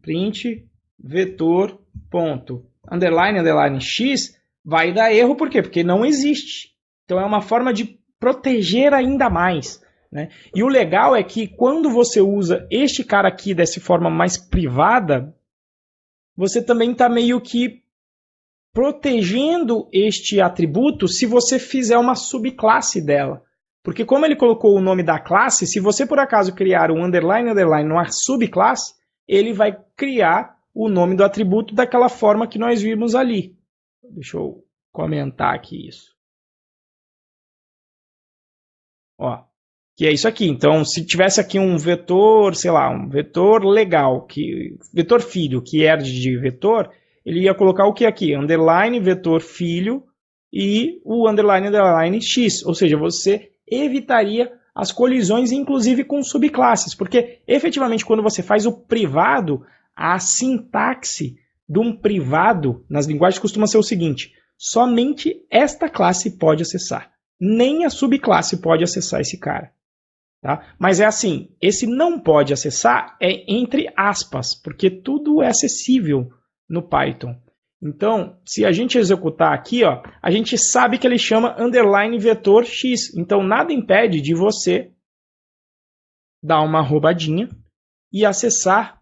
print vetor ponto underline X, vai dar erro, por quê? Porque não existe. Então é uma forma de proteger ainda mais. Né? E o legal é que quando você usa este cara aqui dessa forma mais privada, você também está meio que protegendo este atributo se você fizer uma subclasse dela. Porque como ele colocou o nome da classe, se você por acaso criar um underline numa subclasse, ele vai criar o nome do atributo daquela forma que nós vimos ali. Deixa eu comentar aqui isso. Que é isso aqui. Então, se tivesse aqui um vetor, sei lá, um vetor legal, vetor filho, que é de vetor, ele ia colocar o que aqui? Underline, vetor filho e o underline X. Ou seja, você evitaria as colisões, inclusive com subclasses. Porque, efetivamente, quando você faz o privado, a sintaxe de um privado nas linguagens costuma ser o seguinte: somente esta classe pode acessar. Nem a subclasse pode acessar esse cara. Tá? Mas é assim, esse não pode acessar é entre aspas, porque tudo é acessível no Python. Então, se a gente executar aqui, a gente sabe que ele chama underline vetor X. Então, nada impede de você dar uma roubadinha e acessar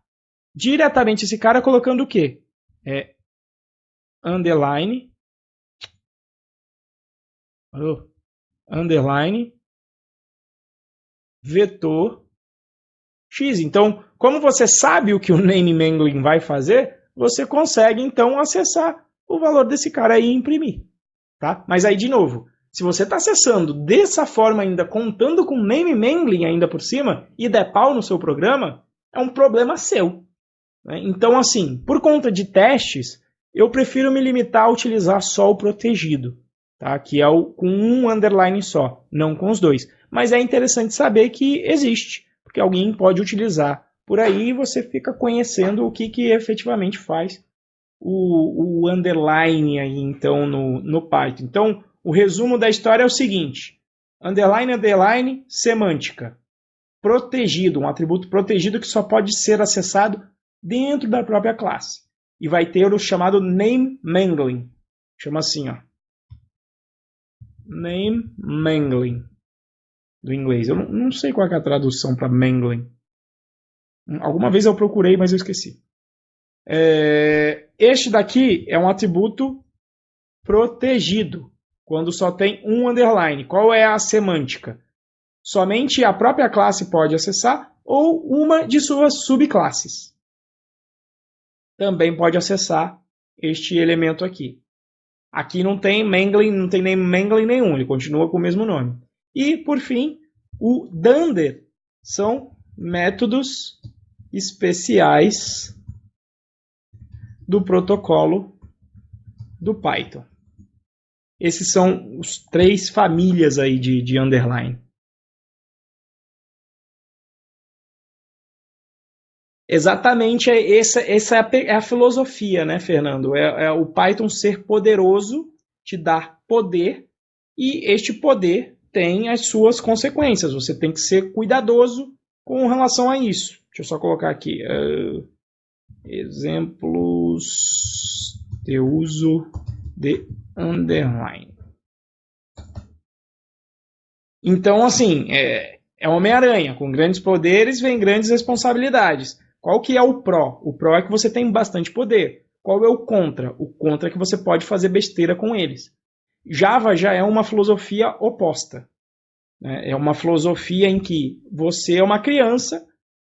diretamente esse cara colocando o quê? Underline vetor X. Então, como você sabe o que o name mangling vai fazer, você consegue então acessar o valor desse cara aí e imprimir. Tá? Mas aí, de novo, se você está acessando dessa forma ainda, contando com name mangling ainda por cima, e der pau no seu programa, é um problema seu. Né? Então, assim, por conta de testes, Eu prefiro me limitar a utilizar só o protegido, tá? Que é com um underline só, não com os dois. Mas é interessante saber que existe, porque alguém pode utilizar por aí e você fica conhecendo o que efetivamente faz o underline aí, então, no Python. Então, o resumo da história é o seguinte: underline, underline, semântica. Protegido, um atributo protegido que só pode ser acessado dentro da própria classe. E vai ter o chamado name mangling. Chama assim, ó. Name mangling. Do inglês. Eu não sei qual é a tradução para mangling. Alguma vez eu procurei, mas eu esqueci. Este daqui é um atributo protegido, quando só tem um underline. Qual é a semântica? Somente a própria classe pode acessar ou uma de suas subclasses. Também pode acessar este elemento aqui. Aqui não tem mangling, não tem nem mangling nenhum, ele continua com o mesmo nome. E, por fim, o dunder são métodos especiais do protocolo do Python. Esses são os 3 famílias aí de underline. Exatamente, essa é a filosofia, né, Fernando? É o Python ser poderoso, te dar poder, e este poder tem as suas consequências. Você tem que ser cuidadoso com relação a isso. Deixa eu só colocar aqui. Exemplos de uso de underline. Então, assim, é Homem-Aranha. Com grandes poderes vem grandes responsabilidades. Qual que é o pró? O pró é que você tem bastante poder. Qual é o contra? O contra é que você pode fazer besteira com eles. Java já é uma filosofia oposta. É uma filosofia em que você é uma criança,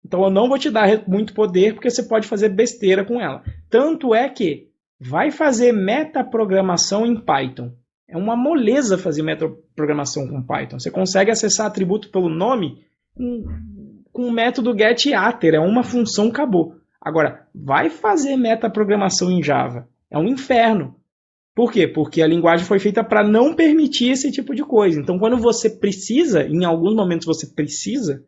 então eu não vou te dar muito poder porque você pode fazer besteira com ela. Tanto é que vai fazer metaprogramação em Python. É uma moleza fazer metaprogramação com Python. Você consegue acessar atributo pelo nome com o método getAtter. É uma função, acabou. Agora, vai fazer metaprogramação em Java. É um inferno. Por quê? Porque a linguagem foi feita para não permitir esse tipo de coisa. Então, quando você precisa, em alguns momentos você precisa,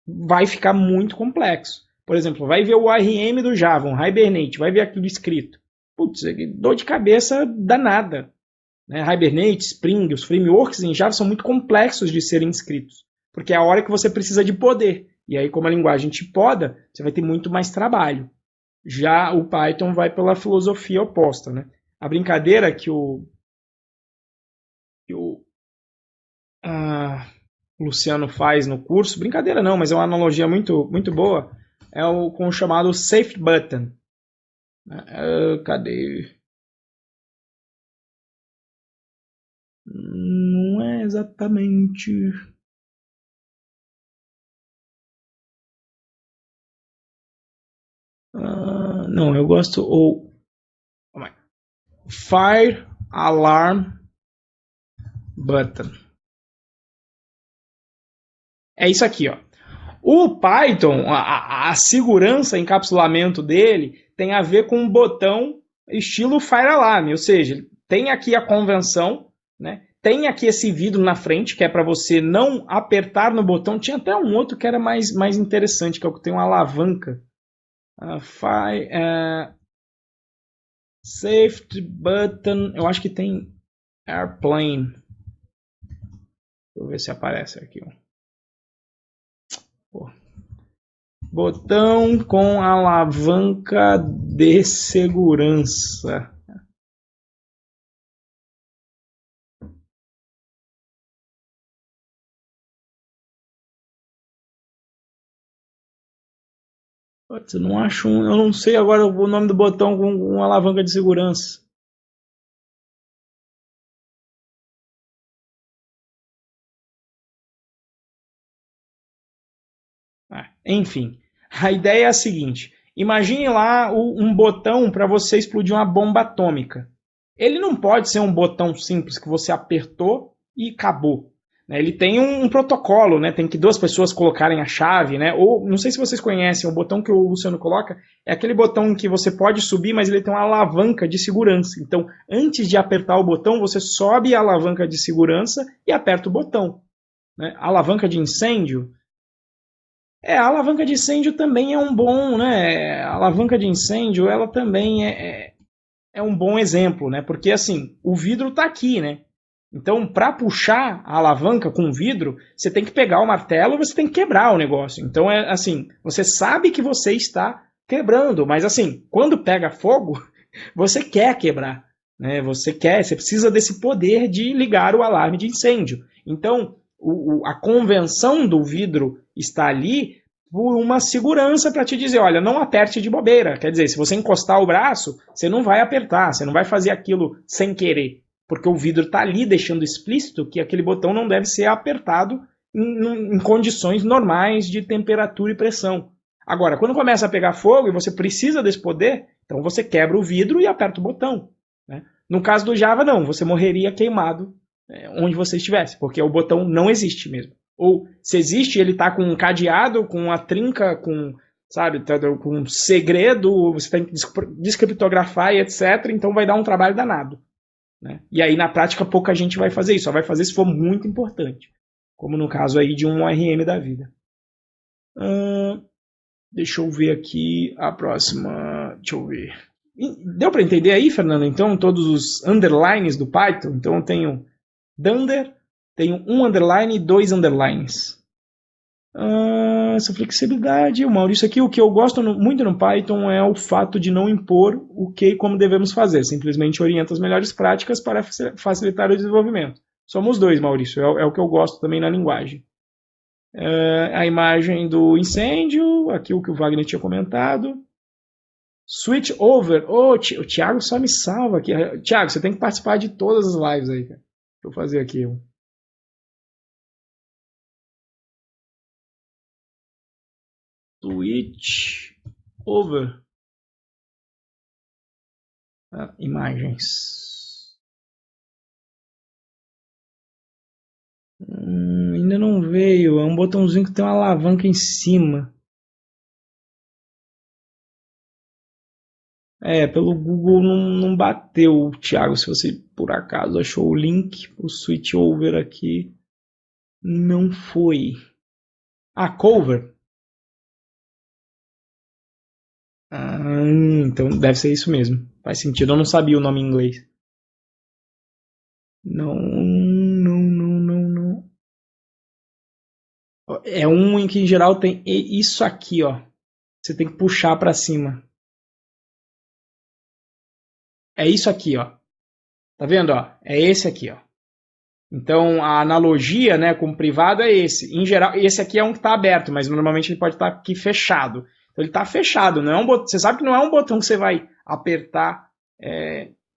vai ficar muito complexo. Por exemplo, vai ver o ARM do Java, um Hibernate, vai ver aquilo escrito. Putz, dor de cabeça danada. Hibernate, Spring, os frameworks em Java são muito complexos de serem escritos. Porque é a hora que você precisa de poder. E aí, como a linguagem te poda, você vai ter muito mais trabalho. Já o Python vai pela filosofia oposta, né? A brincadeira que o Luciano faz no curso, brincadeira não, mas é uma analogia muito, muito boa, com o chamado Safe Button. Cadê? Não é exatamente... não, eu gosto... Fire Alarm Button. É isso aqui, ó. O Python, a segurança, encapsulamento dele tem a ver com um botão estilo Fire Alarm, ou seja, tem aqui a convenção, né? Tem aqui esse vidro na frente, que é para você não apertar no botão. Tinha até um outro que era mais interessante, que é o que tem uma alavanca. Safety Button, eu acho que tem Airplane. Deixa eu ver se aparece aqui. Botão com alavanca de segurança. Putz, eu não acho eu não sei agora o nome do botão com alavanca de segurança. Enfim, a ideia é a seguinte: imagine lá um botão para você explodir uma bomba atômica. Ele não pode ser um botão simples que você apertou e acabou. né? Ele tem um protocolo, né? Tem que duas pessoas colocarem a chave, né? Ou, não sei se vocês conhecem, o botão que o Luciano coloca é aquele botão que você pode subir, mas ele tem uma alavanca de segurança. Então, antes de apertar o botão, você sobe a alavanca de segurança e aperta o botão, né? A alavanca de incêndio... a alavanca de incêndio também é um bom, né? A alavanca de incêndio, ela também é um bom exemplo, né? Porque, assim, o vidro está aqui, né? Então, para puxar a alavanca com o vidro, você tem que pegar o martelo, você tem que quebrar o negócio. Então, assim, você sabe que você está quebrando, mas, assim, quando pega fogo, você quer quebrar, né? Você precisa desse poder de ligar o alarme de incêndio. Então, a convenção do vidro está ali por uma segurança para te dizer, olha, não aperte de bobeira. Quer dizer, se você encostar o braço, você não vai apertar, você não vai fazer aquilo sem querer. Porque o vidro está ali deixando explícito que aquele botão não deve ser apertado em condições normais de temperatura e pressão. Agora, quando começa a pegar fogo e você precisa desse poder, então você quebra o vidro e aperta o botão, né? No caso do Java, não, você morreria queimado onde você estivesse, porque o botão não existe mesmo. Ou se existe, ele está com um cadeado, com uma trinca, com, sabe, com um segredo, você tem que descriptografar e etc. Então vai dar um trabalho danado, né? E aí na prática pouca gente vai fazer isso, só vai fazer se for muito importante, como no caso aí de um ORM da vida. Deixa eu ver aqui a próxima. Deixa eu ver. Deu para entender aí, Fernando? Então todos os underlines do Python. Então eu tenho dunder, tenho um underline e dois underlines. Essa flexibilidade, o Maurício aqui, o que eu gosto muito no Python é o fato de não impor o que e como devemos fazer, simplesmente orienta as melhores práticas para facilitar o desenvolvimento. Somos dois, Maurício, é o que eu gosto também na linguagem. A imagem do incêndio, aqui o que o Wagner tinha comentado. Switch over, o Thiago só me salva aqui. Thiago, você tem que participar de todas as lives aí, cara. Deixa eu fazer aqui. Switch over. Imagens. Ainda não veio. É um botãozinho que tem uma alavanca em cima. Pelo Google não bateu, Thiago. Se você por acaso achou o link, o switch over aqui não foi. Cover. Então deve ser isso mesmo. Faz sentido. Eu não sabia o nome em inglês. Não. É um em que em geral tem isso aqui, ó. Você tem que puxar para cima. É isso aqui, ó. Tá vendo, ó? É esse aqui, ó. Então a analogia, né, com o privado é esse. Em geral, esse aqui é um que está aberto, mas normalmente ele pode estar aqui fechado. Então ele está fechado, não é um botão. Você sabe que não é um botão que você vai apertar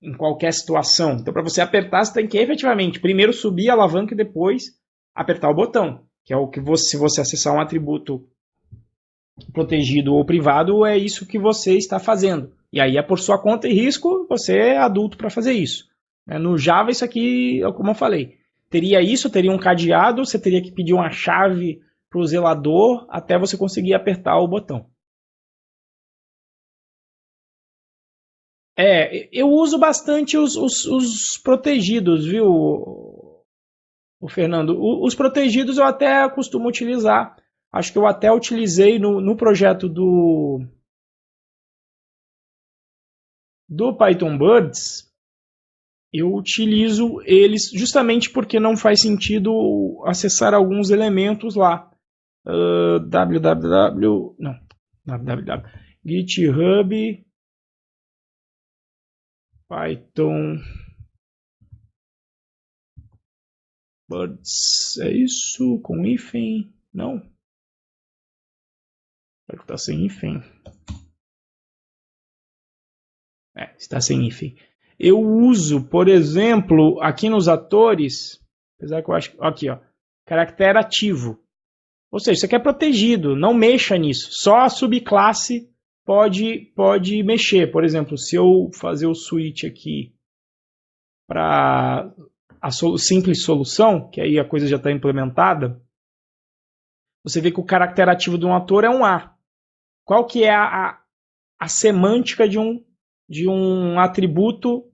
em qualquer situação. Então para você apertar, você tem que efetivamente primeiro subir a alavanca e depois apertar o botão, que é o que se você acessar um atributo protegido ou privado, é isso que você está fazendo. E aí é por sua conta e risco, você é adulto para fazer isso. No Java, isso aqui, como eu falei, teria isso, teria um cadeado, você teria que pedir uma chave para o zelador até você conseguir apertar o botão. Eu uso bastante os protegidos, viu, o Fernando? Os protegidos eu até costumo utilizar. Acho que eu até utilizei no projeto do Python Birds. Eu utilizo eles justamente porque não faz sentido acessar alguns elementos lá. GitHub Python Birds. É isso? Com hífen? Não? Será que está sem hífen? Está sem hífen. Eu uso, por exemplo, aqui nos atores, apesar que eu acho, aqui, ó, caractere ativo. Ou seja, isso aqui é protegido, não mexa nisso. Só a subclasse pode mexer. Por exemplo, se eu fazer o switch aqui para simples solução, que aí a coisa já está implementada, você vê que o caractere ativo de um ator é um A. Qual que é a semântica de um atributo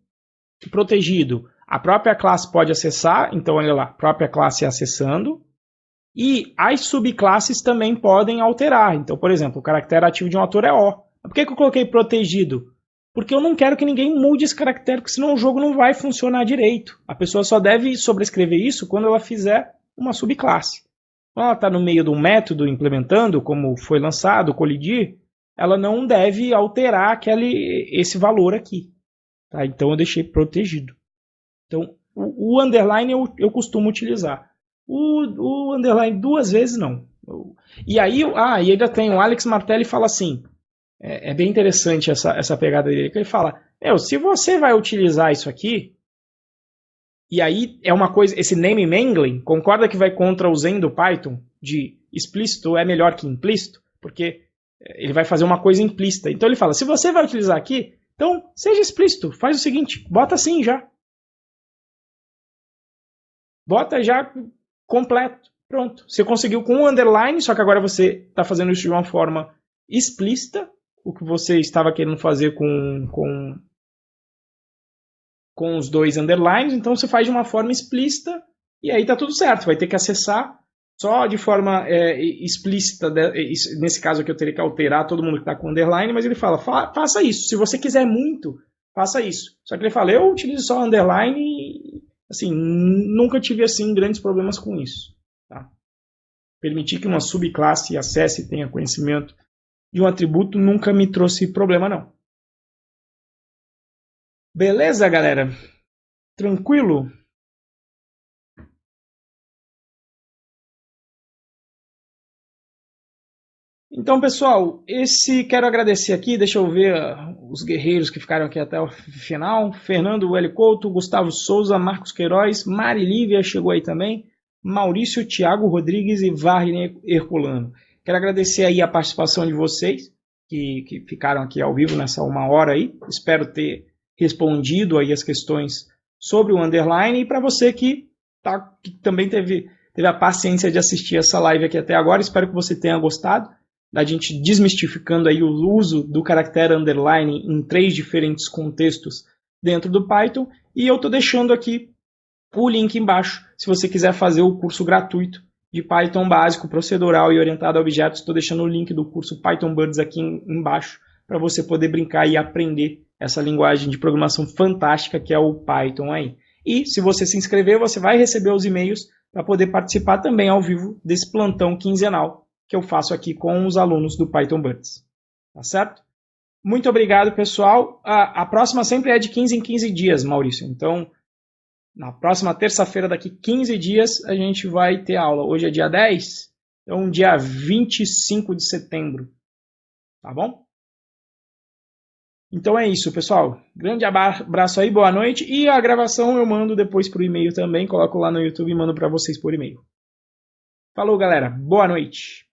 protegido? A própria classe pode acessar, então olha lá, própria classe acessando, e as subclasses também podem alterar. Então, por exemplo, o caractere ativo de um ator é O. Por que eu coloquei protegido? Porque eu não quero que ninguém mude esse caractere, porque senão o jogo não vai funcionar direito. A pessoa só deve sobrescrever isso quando ela fizer uma subclasse. Quando ela está no meio de um método implementando, como foi lançado, colidir, ela não deve alterar esse valor aqui. Tá? Então eu deixei protegido. Então o underline eu costumo utilizar. O underline 2 vezes não. E aí ainda tem o Alex Martelli fala assim, é bem interessante essa pegada dele, que ele fala, se você vai utilizar isso aqui, e aí é uma coisa, esse name mangling, concorda que vai contra o Zen do Python, de explícito é melhor que implícito, porque ele vai fazer uma coisa implícita. Então ele fala, se você vai utilizar aqui, então seja explícito, faz o seguinte, bota assim já. Bota já completo, pronto. Você conseguiu com um underline, só que agora você está fazendo isso de uma forma explícita, o que você estava querendo fazer com os dois underlines, então você faz de uma forma explícita e aí está tudo certo. Vai ter que acessar só de forma explícita. Nesse caso aqui eu teria que alterar todo mundo que está com underline, mas ele fala, faça isso. Se você quiser muito, faça isso. Só que ele fala, eu utilizo só underline e assim, nunca tive assim grandes problemas com isso. Tá? Permitir que uma subclasse acesse e tenha conhecimento de um atributo nunca me trouxe problema não. Beleza, galera? Tranquilo? Então, pessoal, quero agradecer aqui, deixa eu ver os guerreiros que ficaram aqui até o final. Fernando L. Couto, Gustavo Souza, Marcos Queiroz, Mari Lívia chegou aí também, Maurício, Thiago Rodrigues e Wagner Herculano. Quero agradecer aí a participação de vocês, que ficaram aqui ao vivo nessa 1 hora aí. Espero ter respondido aí as questões sobre o underline, e para você que também teve a paciência de assistir essa live aqui até agora, espero que você tenha gostado da gente desmistificando aí o uso do caractere underline em 3 diferentes contextos dentro do Python, e eu estou deixando aqui o link embaixo, se você quiser fazer o curso gratuito de Python básico, procedural e orientado a objetos. Estou deixando o link do curso Python Birds aqui embaixo, para você poder brincar e aprender essa linguagem de programação fantástica que é o Python aí. E se você se inscrever, você vai receber os e-mails para poder participar também ao vivo desse plantão quinzenal que eu faço aqui com os alunos do Python Birds. Tá certo? Muito obrigado, pessoal. A próxima sempre é de 15 em 15 dias, Maurício. Então, na próxima terça-feira, daqui 15 dias, a gente vai ter aula. Hoje é dia 10, então dia 25 de setembro. Tá bom? Então é isso, pessoal. Grande abraço aí, boa noite. E a gravação eu mando depois por e-mail também. Coloco lá no YouTube e mando para vocês por e-mail. Falou, galera. Boa noite.